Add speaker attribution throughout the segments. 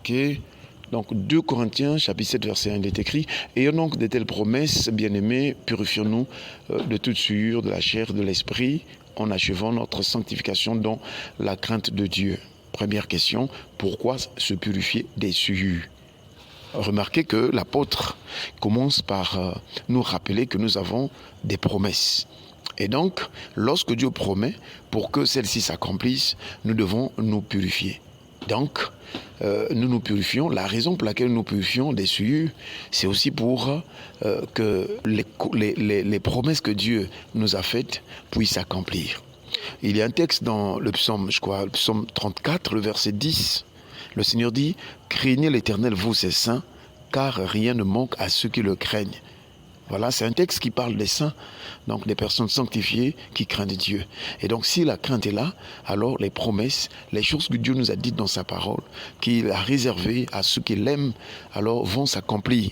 Speaker 1: Ok. Donc 2 Corinthiens chapitre 7 verset 1 il est écrit « Ayons donc de telles promesses, bien-aimés, purifions-nous de toute souillure de la chair et de l'esprit, en achevant notre sanctification dans la crainte de Dieu. » Première question, pourquoi se purifier des souillures? Remarquez que l'apôtre commence par nous rappeler que nous avons des promesses. Et donc, lorsque Dieu promet, pour que celles-ci s'accomplissent, nous devons nous purifier. Donc, nous nous purifions. La raison pour laquelle nous purifions des souillures, c'est aussi pour que les promesses que Dieu nous a faites puissent s'accomplir. Il y a un texte dans le psaume, le psaume 34, le verset 10. Le Seigneur dit « Craignez l'Éternel, vous ses saints, car rien ne manque à ceux qui le craignent. » Voilà, c'est un texte qui parle des saints, donc des personnes sanctifiées qui craignent Dieu. Et donc si la crainte est là, alors les promesses, les choses que Dieu nous a dites dans sa parole, qu'il a réservées à ceux qui l'aiment, alors vont s'accomplir.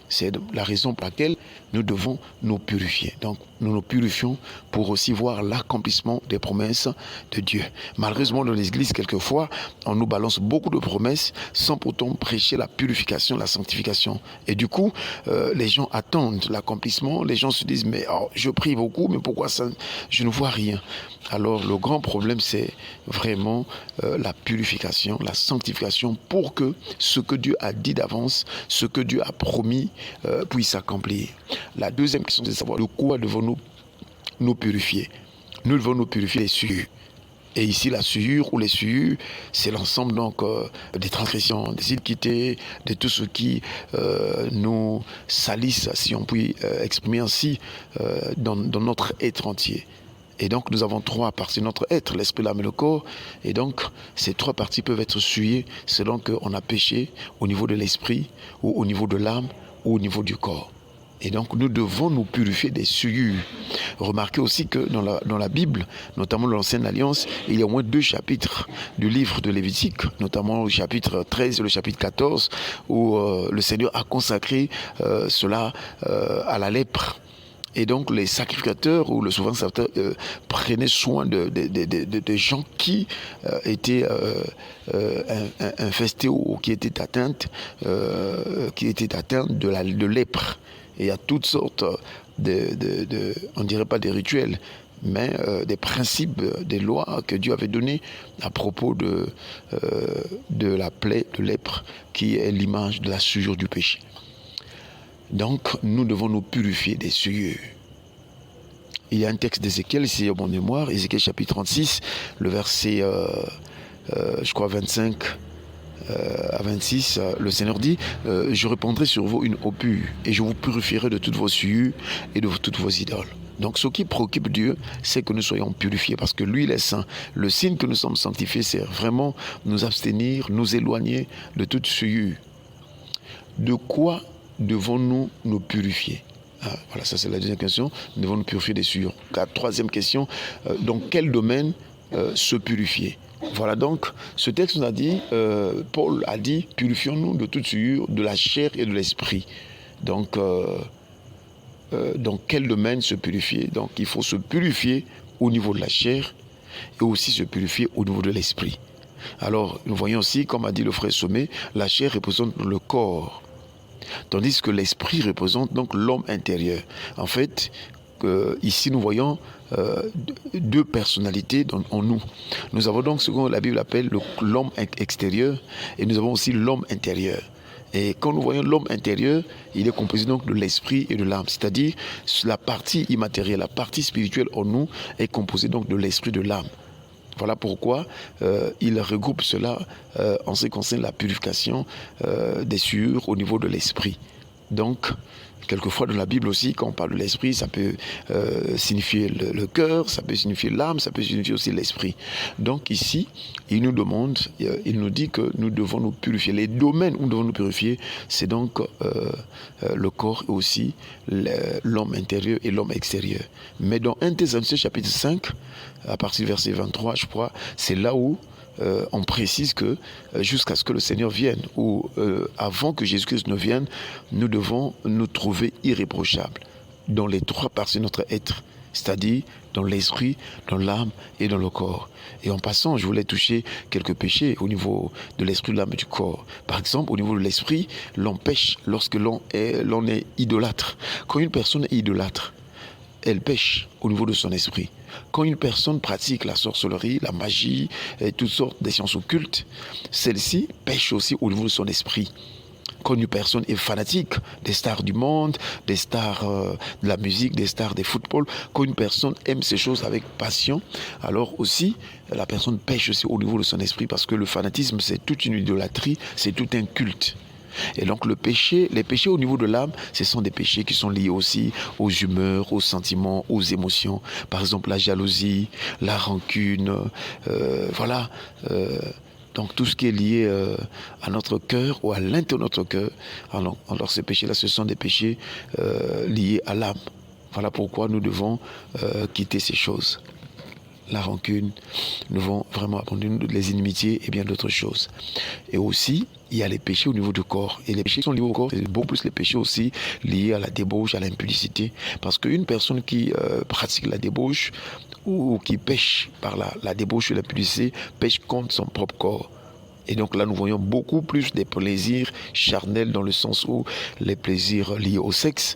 Speaker 1: C'est la raison pour laquelle nous devons nous purifier. Donc, nous nous purifions pour aussi voir l'accomplissement des promesses de Dieu. Malheureusement, dans l'Église, quelquefois, on nous balance beaucoup de promesses sans pourtant prêcher la purification, la sanctification. Et du coup, les gens attendent l'accomplissement. Les gens se disent, mais je prie beaucoup, mais pourquoi ça, je ne vois rien? Alors, le grand problème, c'est vraiment la purification, la sanctification pour que ce que Dieu a dit d'avance, ce que Dieu a promis, puisse s'accomplir. La deuxième question, c'est de savoir de quoi devons-nous nous purifier. Nous devons nous purifier des souillures. Et ici, la souillure ou les souillures, c'est l'ensemble donc des transgressions, des iniquités, de tout ce qui nous salissent, si on peut exprimer ainsi, dans notre être entier. Et donc, nous avons 3 parties de notre être, l'esprit, l'âme et le corps. Et donc, ces 3 parties peuvent être souillées selon qu'on a péché au niveau de l'esprit, ou au niveau de l'âme, ou au niveau du corps. Et donc, nous devons nous purifier des souillures. Remarquez aussi que dans la Bible, notamment dans l'Ancienne Alliance, il y a au moins 2 chapitres du livre de Lévitique, notamment le chapitre 13 et le chapitre 14, où le Seigneur a consacré cela à la lèpre. Et donc, les sacrificateurs ou le souverain sacrificateur prenaient soin de gens qui étaient infestés ou qui étaient atteints de lèpre. Et il y a toutes sortes on ne dirait pas des rituels, mais des principes, des lois que Dieu avait données à propos de la plaie de lèpre, qui est l'image de la souillure du péché. Donc, nous devons nous purifier des souillures. Il y a un texte d'Ézéchiel, ici à mon mémoire, Ézéchiel chapitre 36, le verset, 25 à 26, le Seigneur dit « Je répandrai sur vous une eau pure, et je vous purifierai de toutes vos souillures et de toutes vos idoles. » Donc, ce qui préoccupe Dieu, c'est que nous soyons purifiés, parce que lui, il est saint. Le signe que nous sommes sanctifiés, c'est vraiment nous abstenir, nous éloigner de toute souillure. De quoi devons-nous nous purifier? Voilà, ça c'est la deuxième question. Nous devons nous purifier des souillures. La troisième question, dans quel domaine se purifier? Voilà, donc ce texte nous a dit, Paul a dit, purifions-nous de toute souillure, de la chair et de l'esprit. Donc, dans quel domaine se purifier? Donc, il faut se purifier au niveau de la chair et aussi se purifier au niveau de l'esprit. Alors, nous voyons aussi, comme a dit le frère Sommet, la chair représente le corps, tandis que l'esprit représente donc l'homme intérieur. En fait, ici nous voyons 2 personnalités en nous. Nous avons donc ce que la Bible appelle l'homme extérieur, et nous avons aussi l'homme intérieur. Et quand nous voyons l'homme intérieur, il est composé donc de l'esprit et de l'âme, c'est-à-dire la partie immatérielle, la partie spirituelle en nous est composée donc de l'esprit et de l'âme. Voilà pourquoi il regroupe cela en ce qui concerne la purification des souillures au niveau de l'esprit. Donc, quelquefois dans la Bible aussi, quand on parle de l'esprit, ça peut signifier le cœur, ça peut signifier l'âme, ça peut signifier aussi l'esprit. Donc ici, il nous demande, il nous dit que nous devons nous purifier. Les domaines où nous devons nous purifier, c'est donc le corps et aussi l'homme intérieur et l'homme extérieur. Mais dans 1 Thessaloniciens chapitre 5, à partir du verset 23, je crois, c'est là où on précise que jusqu'à ce que le Seigneur vienne, ou avant que Jésus-Christ ne vienne, nous devons nous trouver irréprochables dans les 3 parties de notre être, c'est-à-dire dans l'esprit, dans l'âme et dans le corps. Et en passant, je voulais toucher quelques péchés au niveau de l'esprit, de l'âme et du corps. Par exemple, au niveau de l'esprit, l'on pêche lorsque l'on est idolâtre. Quand une personne est idolâtre, elle pêche au niveau de son esprit. Quand une personne pratique la sorcellerie, la magie et toutes sortes de sciences occultes, celle-ci pêche aussi au niveau de son esprit. Quand une personne est fanatique des stars du monde, des stars de la musique, des stars des footballs, quand une personne aime ces choses avec passion, alors aussi la personne pêche aussi au niveau de son esprit, parce que le fanatisme, c'est toute une idolâtrie, c'est tout un culte. Et donc les péchés au niveau de l'âme, ce sont des péchés qui sont liés aussi aux humeurs, aux sentiments, aux émotions. Par exemple la jalousie, la rancune, voilà. Donc tout ce qui est lié à notre cœur ou à l'intérieur de notre cœur, alors ces péchés-là, ce sont des péchés liés à l'âme. Voilà pourquoi nous devons quitter ces choses. La rancune, nous devons vraiment abandonner les inimitiés et bien d'autres choses. Et aussi, il y a les péchés au niveau du corps. Et les péchés qui sont liés au corps, c'est beaucoup plus les péchés aussi liés à la débauche, à l'impudicité. Parce qu'une personne qui pratique la débauche ou qui pêche par la débauche ou l'impudicité, pêche contre son propre corps. Et donc là, nous voyons beaucoup plus des plaisirs charnels dans le sens où les plaisirs liés au sexe,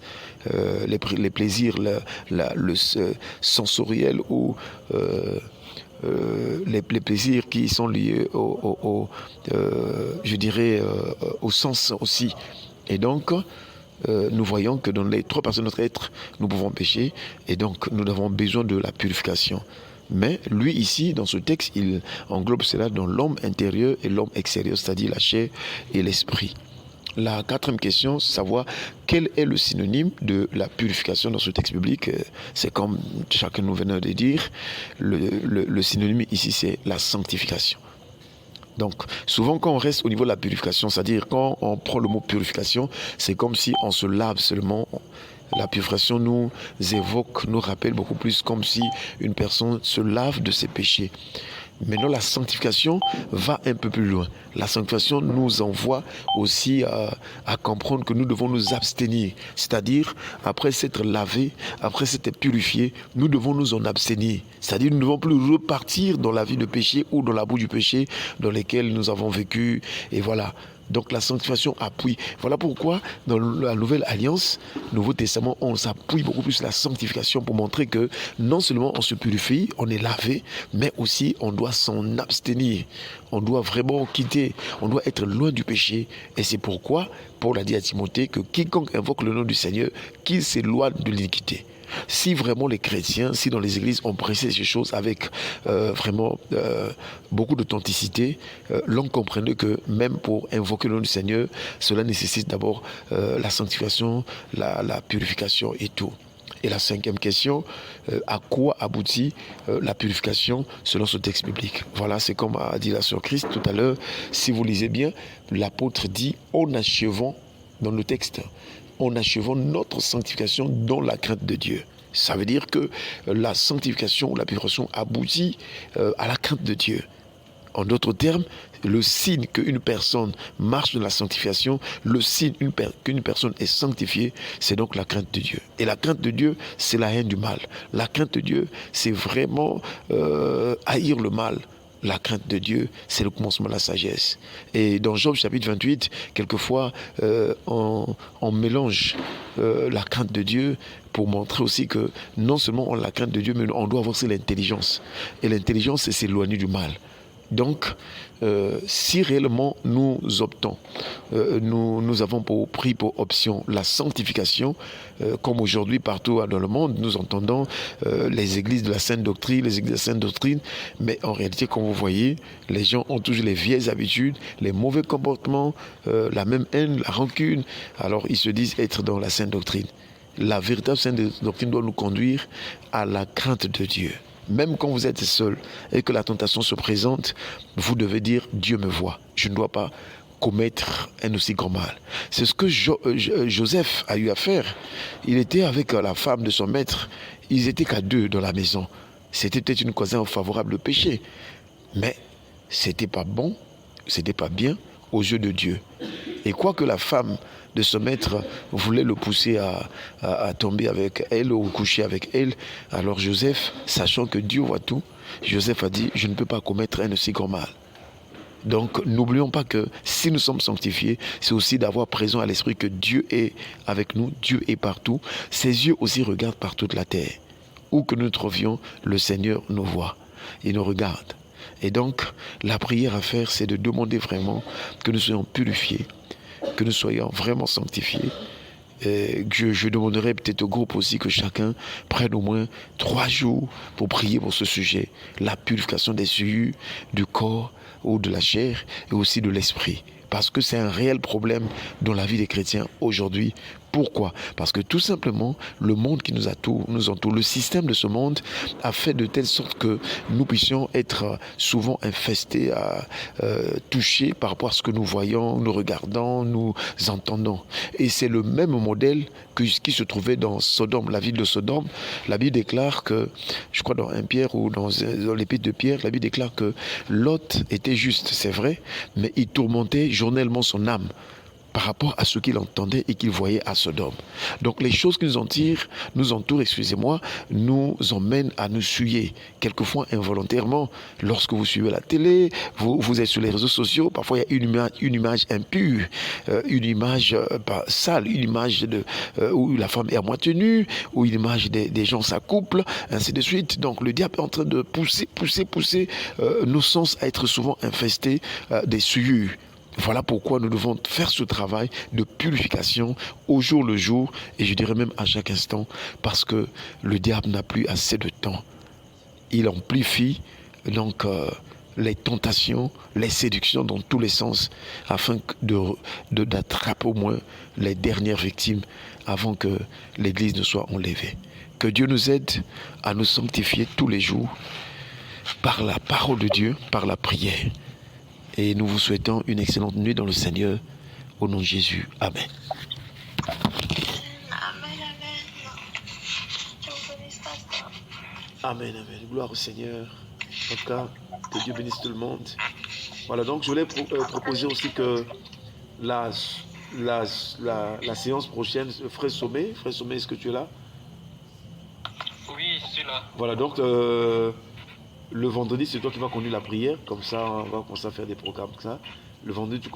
Speaker 1: les plaisirs sensoriels ou les plaisirs qui sont liés au sens aussi. Et donc, nous voyons que dans les trois parties de notre être, nous pouvons pécher et donc nous avons besoin de la purification. Mais lui ici, dans ce texte, il englobe cela dans l'homme intérieur et l'homme extérieur, c'est-à-dire la chair et l'esprit. La quatrième question, c'est savoir quel est le synonyme de la purification dans ce texte biblique. C'est comme chacun nous venait de dire, le synonyme ici, c'est la sanctification. Donc, souvent quand on reste au niveau de la purification, c'est-à-dire quand on prend le mot purification, c'est comme si on se lave seulement. La purification nous évoque, nous rappelle beaucoup plus comme si une personne se lave de ses péchés. Maintenant, la sanctification va un peu plus loin. La sanctification nous envoie aussi à comprendre que nous devons nous abstenir. C'est-à-dire, après s'être lavé, après s'être purifié, nous devons nous en abstenir. C'est-à-dire, nous ne devons plus repartir dans la vie de péché ou dans la boue du péché dans lesquels nous avons vécu. Et voilà. Donc la sanctification appuie. Voilà pourquoi dans la Nouvelle Alliance, Nouveau Testament, on s'appuie beaucoup plus sur la sanctification pour montrer que non seulement on se purifie, on est lavé, mais aussi on doit s'en abstenir. On doit vraiment quitter, on doit être loin du péché. Et c'est pourquoi Paul a dit à Timothée que quiconque invoque le nom du Seigneur, qu'il s'éloigne de l'iniquité. Si vraiment les chrétiens, si dans les églises on pressait ces choses avec beaucoup d'authenticité, l'on comprenait que même pour invoquer le nom du Seigneur, cela nécessite d'abord la sanctification, la purification et tout. Et la cinquième question, à quoi aboutit la purification selon ce texte biblique? Voilà, c'est comme a dit la sœur Christ tout à l'heure. Si vous lisez bien, l'apôtre dit en achevant dans le texte, en achevant notre sanctification dans la crainte de Dieu. Ça veut dire que la sanctification ou la purification aboutit à la crainte de Dieu. En d'autres termes, le signe qu'une personne marche dans la sanctification, le signe qu'une personne est sanctifiée, c'est donc la crainte de Dieu. Et la crainte de Dieu, c'est la haine du mal. La crainte de Dieu, c'est vraiment haïr le mal. La crainte de Dieu, c'est le commencement de la sagesse. Et dans Job chapitre 28, quelquefois, on mélange la crainte de Dieu pour montrer aussi que non seulement on a la crainte de Dieu, mais on doit avoir aussi l'intelligence. Et l'intelligence, c'est s'éloigner du mal. Donc, si réellement nous optons, nous avons pris pour option la sanctification, comme aujourd'hui partout dans le monde, nous entendons les églises de la Sainte Doctrine, les églises de la Sainte Doctrine, mais en réalité, comme vous voyez, les gens ont toujours les vieilles habitudes, les mauvais comportements, la même haine, la rancune, alors ils se disent être dans la Sainte Doctrine. La véritable Sainte Doctrine doit nous conduire à la crainte de Dieu. Même quand vous êtes seul et que la tentation se présente, vous devez dire « Dieu me voit, je ne dois pas commettre un aussi grand mal ». C'est ce que Joseph a eu à faire. Il était avec la femme de son maître, ils étaient qu'à deux dans la maison. C'était peut-être une cause favorable au péché, mais c'était pas bon, c'était pas bien aux yeux de Dieu. Et quoi que la femme de ce maître voulait le pousser à tomber avec elle ou coucher avec elle, alors Joseph, sachant que Dieu voit tout, Joseph a dit, je ne peux pas commettre un aussi grand mal. Donc n'oublions pas que si nous sommes sanctifiés, c'est aussi d'avoir présent à l'esprit que Dieu est avec nous, Dieu est partout. Ses yeux aussi regardent par toute la terre. Où que nous trouvions, le Seigneur nous voit et nous regarde. Et donc, la prière à faire, c'est de demander vraiment que nous soyons purifiés, que nous soyons vraiment sanctifiés. Je demanderai peut-être au groupe aussi que chacun prenne au moins 3 jours pour prier pour ce sujet. La purification des souillures du corps ou de la chair et aussi de l'esprit. Parce que c'est un réel problème dans la vie des chrétiens aujourd'hui. Pourquoi? Parce que tout simplement, le monde qui nous entoure, le système de ce monde a fait de telle sorte que nous puissions être souvent infestés, touchés par rapport à ce que nous voyons, nous regardons, nous entendons. Et c'est le même modèle qui se trouvait dans Sodome, la ville de Sodome. La Bible déclare que, je crois dans 1 Pierre ou dans l'épître de Pierre, la Bible déclare que Lot était juste, c'est vrai, mais il tourmentait journellement son âme par rapport à ce qu'il entendait et qu'il voyait à Sodome. Donc les choses qui nous entourent, nous emmènent à nous souiller. Quelquefois involontairement, lorsque vous suivez la télé, vous êtes sur les réseaux sociaux, parfois il y a une image impure, une image sale, une image où la femme est à moitié nue, ou une image des gens s'accouplent, ainsi de suite. Donc le diable est en train de pousser nos sens à être souvent infestés des souillures. Voilà pourquoi nous devons faire ce travail de purification au jour le jour, et je dirais même à chaque instant, parce que le diable n'a plus assez de temps. Il amplifie donc les tentations, les séductions dans tous les sens, afin d'attraper au moins les dernières victimes avant que l'Église ne soit enlevée. Que Dieu nous aide à nous sanctifier tous les jours par la parole de Dieu, par la prière. Et nous vous souhaitons une excellente nuit dans le Seigneur, au nom de Jésus. Amen. Amen, amen. Gloire au Seigneur. En tout cas, que Dieu bénisse tout le monde. Voilà, donc je voulais proposer aussi que la séance prochaine, Frère Sommet, est-ce que tu es là?
Speaker 2: Oui, je suis là.
Speaker 1: Voilà, donc le vendredi, c'est toi qui vas conduire la prière. Comme ça, on va commencer à faire des programmes comme ça. Le vendredi, tu